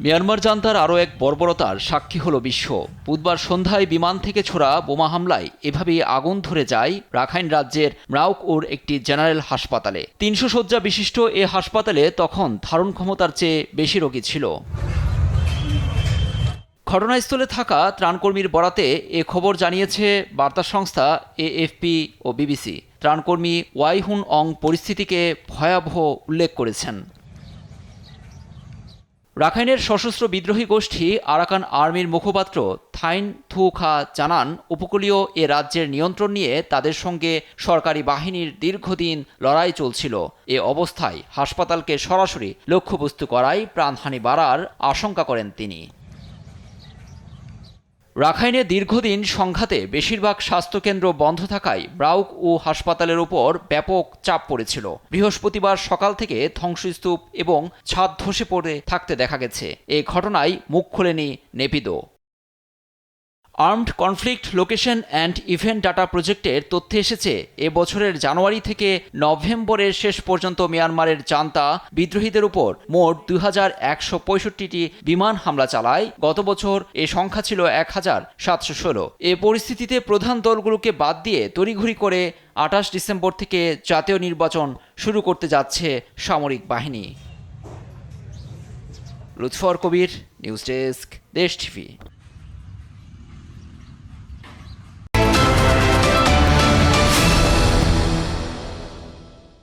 Myanmar জান্তার আরও এক বর্বরতার সাক্ষী হল বিশ্ব। বুধবার সন্ধ্যায় বিমান থেকে ছোড়া বোমা হামলায় এভাবেই আগুন ধরে যায় রাখাইন রাজ্যের মরাওকউর একটি জেনারেল হাসপাতালে। ৩০০ শয্যা বিশিষ্ট এ হাসপাতালে তখন ধারণ ক্ষমতার চেয়ে বেশি রোগী ছিল। ঘটনাস্থলে থাকা ত্রাণকর্মীর বরাতে এ খবর জানিয়েছে বার্তা সংস্থা এএফপি ও বিবিসি। ত্রাণকর্মী ওয়াইহুন অং পরিস্থিতিকে ভয়াবহ উল্লেখ করেছেন। রাখাইনের সশস্ত্র বিদ্রোহী গোষ্ঠী আরাকান আর্মির মুখপাত্র থাইন থু খা জানান, উপকূলীয় এ রাজ্যের নিয়ন্ত্রণ নিয়ে তাদের সঙ্গে সরকারি বাহিনীর দীর্ঘদিন লড়াই চলছিল। এ অবস্থায় হাসপাতালকে সরাসরি লক্ষ্যবস্তু করায় প্রাণহানি বাড়ার আশঙ্কা করেন তিনি। রাখাইনে দীর্ঘদিন সংঘাতে বেশিরভাগ স্বাস্থ্যকেন্দ্র বন্ধ থাকায় মরাওকউ হাসপাতালের উপর ব্যাপক চাপ পড়েছিল। বৃহস্পতিবার সকাল থেকে ধ্বংসস্তূপ এবং ছাদ ধসে পড়ে থাকতে দেখা গেছে। এ ঘটনায় মুখ খোলেনি Naypyidaw. Armed conflict location and event data প্রজেক্টের তথ্যে এসেছে, এ বছরের জানুয়ারি থেকে নভেম্বরের শেষ পর্যন্ত মিয়ানমারের জান্তা বিদ্রোহীদের উপর মোট 2165টি বিমান হামলা চালায়। গত বছর এ সংখ্যা ছিল 1716। এ পরিস্থিতিতে প্রধান দলগুলোকে বাদ দিয়ে তড়িঘড়ি করে 28 ডিসেম্বর থেকে জাতীয় নির্বাচন শুরু করতে যাচ্ছে সামরিক বাহিনী। লুৎফর কবির, নিউজ ডেস্ক, দেশ টিভি।